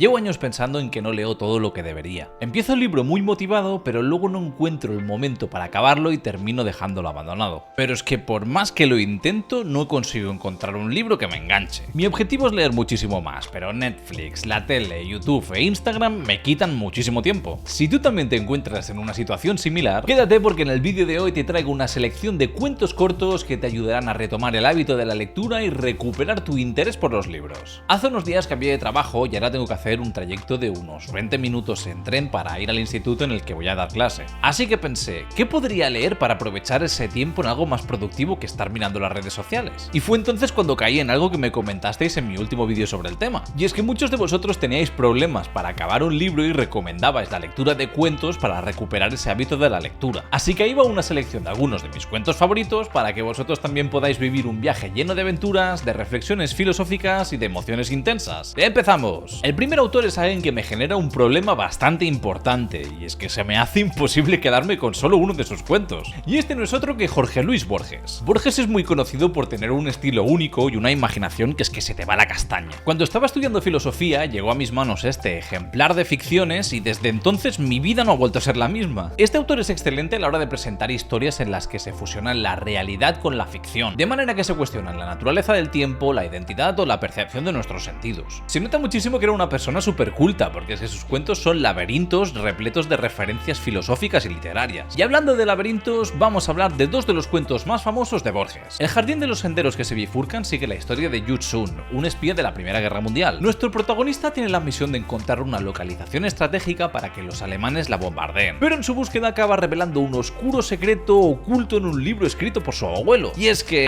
Llevo años pensando en que no leo todo lo que debería. Empiezo el libro muy motivado, pero luego no encuentro el momento para acabarlo y termino dejándolo abandonado. Pero es que por más que lo intento, no consigo encontrar un libro que me enganche. Mi objetivo es leer muchísimo más, pero Netflix, la tele, YouTube e Instagram me quitan muchísimo tiempo. Si tú también te encuentras en una situación similar, quédate porque en el vídeo de hoy te traigo una selección de cuentos cortos que te ayudarán a retomar el hábito de la lectura y recuperar tu interés por los libros. Hace unos días cambié de trabajo y ahora tengo que hacer un trayecto de unos 20 minutos en tren para ir al instituto en el que voy a dar clase. Así que pensé, ¿qué podría leer para aprovechar ese tiempo en algo más productivo que estar mirando las redes sociales? Y fue entonces cuando caí en algo que me comentasteis en mi último vídeo sobre el tema. Y es que muchos de vosotros teníais problemas para acabar un libro y recomendabais la lectura de cuentos para recuperar ese hábito de la lectura. Así que ahí va una selección de algunos de mis cuentos favoritos para que vosotros también podáis vivir un viaje lleno de aventuras, de reflexiones filosóficas y de emociones intensas. ¡Empezamos! El primer autor es alguien que me genera un problema bastante importante, y es que se me hace imposible quedarme con solo uno de sus cuentos. Y este no es otro que Jorge Luis Borges. Borges es muy conocido por tener un estilo único y una imaginación que es que se te va la castaña. Cuando estaba estudiando filosofía, llegó a mis manos este ejemplar de ficciones y desde entonces mi vida no ha vuelto a ser la misma. Este autor es excelente a la hora de presentar historias en las que se fusionan la realidad con la ficción, de manera que se cuestionan la naturaleza del tiempo, la identidad o la percepción de nuestros sentidos. Se nota muchísimo que era una persona súper culta, porque es que sus cuentos son laberintos repletos de referencias filosóficas y literarias. Y hablando de laberintos, vamos a hablar de dos de los cuentos más famosos de Borges. El jardín de los senderos que se bifurcan sigue la historia de Yu Xun, un espía de la Primera Guerra Mundial. Nuestro protagonista tiene la misión de encontrar una localización estratégica para que los alemanes la bombardeen, pero en su búsqueda acaba revelando un oscuro secreto oculto en un libro escrito por su abuelo. Y es que...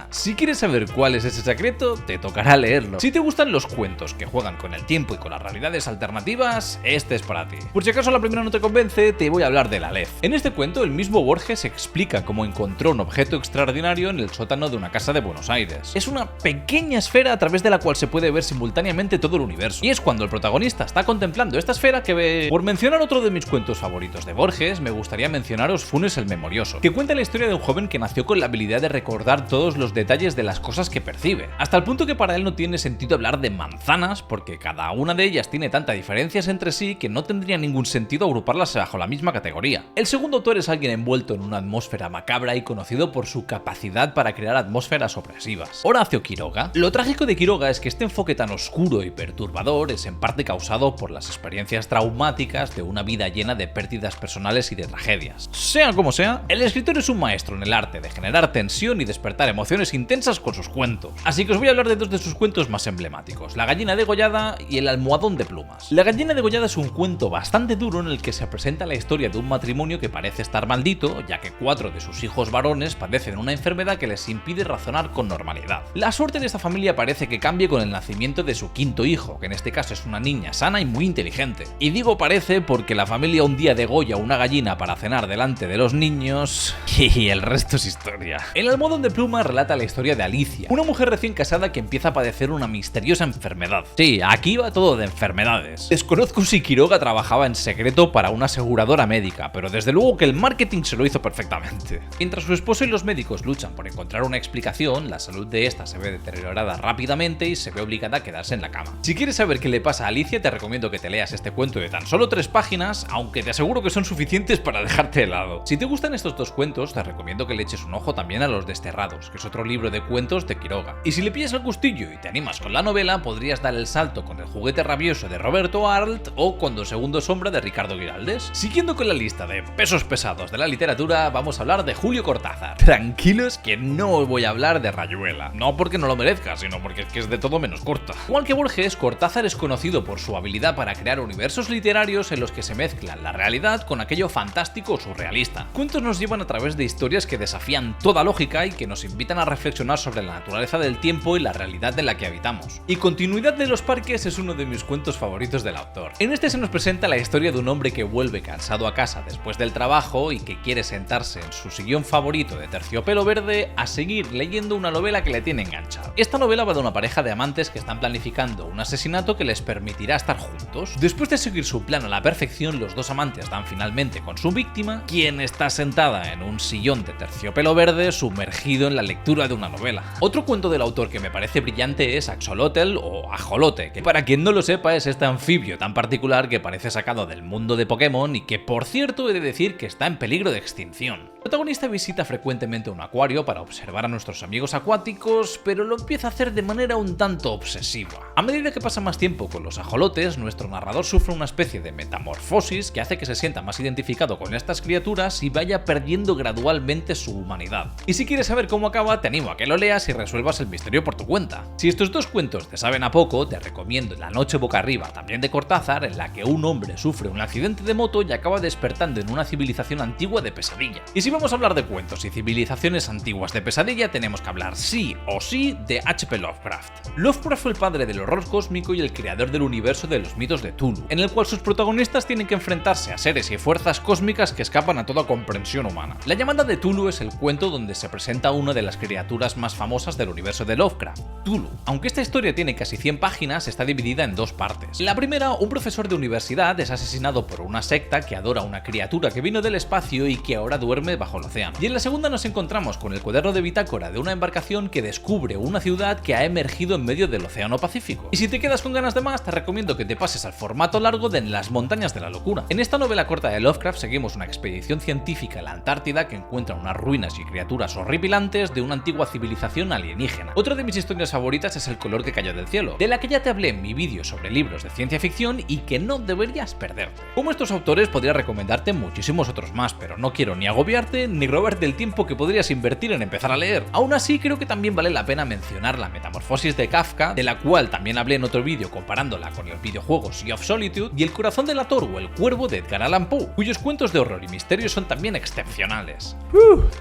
si quieres saber cuál es ese secreto, te tocará leerlo. Si te gustan los cuentos que juegan con el tiempo y con las realidades alternativas, este es para ti. Por si acaso la primera no te convence, te voy a hablar de La Lez. En este cuento, el mismo Borges explica cómo encontró un objeto extraordinario en el sótano de una casa de Buenos Aires. Es una pequeña esfera a través de la cual se puede ver simultáneamente todo el universo. Y es cuando el protagonista está contemplando esta esfera que ve... Por mencionar otro de mis cuentos favoritos de Borges, me gustaría mencionaros Funes el Memorioso, que cuenta la historia de un joven que nació con la habilidad de recordar todos los detalles de las cosas que percibe, hasta el punto que para él no tiene sentido hablar de manzanas porque cada una de ellas tiene tantas diferencias entre sí que no tendría ningún sentido agruparlas bajo la misma categoría. El segundo autor es alguien envuelto en una atmósfera macabra y conocido por su capacidad para crear atmósferas opresivas: Horacio Quiroga. Lo trágico de Quiroga es que este enfoque tan oscuro y perturbador es en parte causado por las experiencias traumáticas de una vida llena de pérdidas personales y de tragedias. Sea como sea, el escritor es un maestro en el arte de generar tensión y despertar emociones intensas con sus cuentos. Así que os voy a hablar de dos de sus cuentos más emblemáticos: La gallina degollada y El almohadón de plumas. La gallina degollada es un cuento bastante duro en el que se presenta la historia de un matrimonio que parece estar maldito, ya que 4 de sus hijos varones padecen una enfermedad que les impide razonar con normalidad. La suerte de esta familia parece que cambie con el nacimiento de su quinto hijo, que en este caso es una niña sana y muy inteligente. Y digo parece porque la familia un día degolla una gallina para cenar delante de los niños y el resto es historia. El almohadón de plumas relata la historia de Alicia, una mujer recién casada que empieza a padecer una misteriosa enfermedad. Sí, aquí va todo de enfermedades. Desconozco si Quiroga trabajaba en secreto para una aseguradora médica, pero desde luego que el marketing se lo hizo perfectamente. Mientras su esposo y los médicos luchan por encontrar una explicación, la salud de esta se ve deteriorada rápidamente y se ve obligada a quedarse en la cama. Si quieres saber qué le pasa a Alicia, te recomiendo que te leas este cuento de tan solo 3 páginas, aunque te aseguro que son suficientes para dejarte helado. Si te gustan estos dos cuentos, te recomiendo que le eches un ojo también a Los Desterrados, que es otro libro de cuentos de Quiroga. Y si le pillas el gustillo y te animas con la novela, podrías dar el salto con El juguete rabioso de Roberto Arlt o con Dos segundos sombra de Ricardo Giraldes. Siguiendo con la lista de pesos pesados de la literatura, vamos a hablar de Julio Cortázar. Tranquilos que no voy a hablar de Rayuela, no porque no lo merezca, sino porque es que es de todo menos corta. Igual que Borges, Cortázar es conocido por su habilidad para crear universos literarios en los que se mezclan la realidad con aquello fantástico o surrealista. Cuentos nos llevan a través de historias que desafían toda lógica y que nos invitan a reflexionar sobre la naturaleza del tiempo y la realidad en la que habitamos. Y Continuidad de los parques es uno de mis cuentos favoritos del autor. En este se nos presenta la historia de un hombre que vuelve cansado a casa después del trabajo y que quiere sentarse en su sillón favorito de terciopelo verde a seguir leyendo una novela que le tiene enganchado. Esta novela va de una pareja de amantes que están planificando un asesinato que les permitirá estar juntos. Después de seguir su plan a la perfección, los dos amantes dan finalmente con su víctima, quien está sentada en un sillón de terciopelo verde sumergido en la lectura de una novela. Otro cuento del autor que me parece brillante es Axolotl o Ajolote, que para quien no lo sepa es este anfibio tan particular que parece sacado del mundo de Pokémon y que, por cierto, he de decir que está en peligro de extinción. El protagonista visita frecuentemente un acuario para observar a nuestros amigos acuáticos, pero lo empieza a hacer de manera un tanto obsesiva. A medida que pasa más tiempo con los ajolotes, nuestro narrador sufre una especie de metamorfosis que hace que se sienta más identificado con estas criaturas y vaya perdiendo gradualmente su humanidad. Y si quieres saber cómo acaba, te animo a que lo leas y resuelvas el misterio por tu cuenta. Si estos dos cuentos te saben a poco, te recomiendo La noche boca arriba, también de Cortázar, en la que un hombre sufre un accidente de moto y acaba despertando en una civilización antigua de pesadilla. Y si vamos a hablar de cuentos y civilizaciones antiguas de pesadilla, tenemos que hablar sí o sí de H.P. Lovecraft. Lovecraft fue el padre del horror cósmico y el creador del universo de los mitos de Cthulhu, en el cual sus protagonistas tienen que enfrentarse a seres y fuerzas cósmicas que escapan a toda comprensión humana. La llamada de Cthulhu es el cuento donde se presenta una de las criaturas más famosas del universo de Lovecraft, Cthulhu. Aunque esta historia tiene casi 100 páginas, está dividida en dos partes. La primera, un profesor de universidad es asesinado por una secta que adora a una criatura que vino del espacio y que ahora duerme bajo el océano. Y en la segunda nos encontramos con el cuaderno de bitácora de una embarcación que descubre una ciudad que ha emergido en medio del océano Pacífico. Y si te quedas con ganas de más, te recomiendo que te pases al formato largo de En las montañas de la locura. En esta novela corta de Lovecraft seguimos una expedición científica a la Antártida que encuentra unas ruinas y criaturas horripilantes de una antigua civilización alienígena. Otra de mis historias favoritas es El color que cayó del cielo, de la que ya te hablé en mi vídeo sobre libros de ciencia ficción y que no deberías perderte. Como estos autores podría recomendarte muchísimos otros más, pero no quiero ni agobiarte ni robarte el tiempo que podrías invertir en empezar a leer. Aún así, creo que también vale la pena mencionar La metamorfosis de Kafka, de la cual también hablé en otro vídeo comparándola con el videojuego Sea of Solitude, y El corazón del ator o El cuervo de Edgar Allan Poe, cuyos cuentos de horror y misterio son también excepcionales.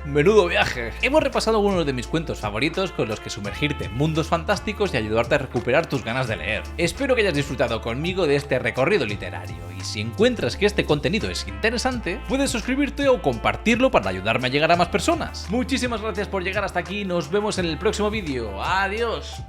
¡Menudo viaje! Hemos repasado algunos de mis cuentos favoritos con los que sumergirte en mundos fantásticos y ayudarte a recuperar tus ganas de leer. Espero que hayas disfrutado conmigo de este recorrido literario, y si encuentras que este contenido es interesante, puedes suscribirte o compartirlo para ayudarme a llegar a más personas. Muchísimas gracias por llegar hasta aquí, nos vemos en el próximo vídeo. ¡Adiós!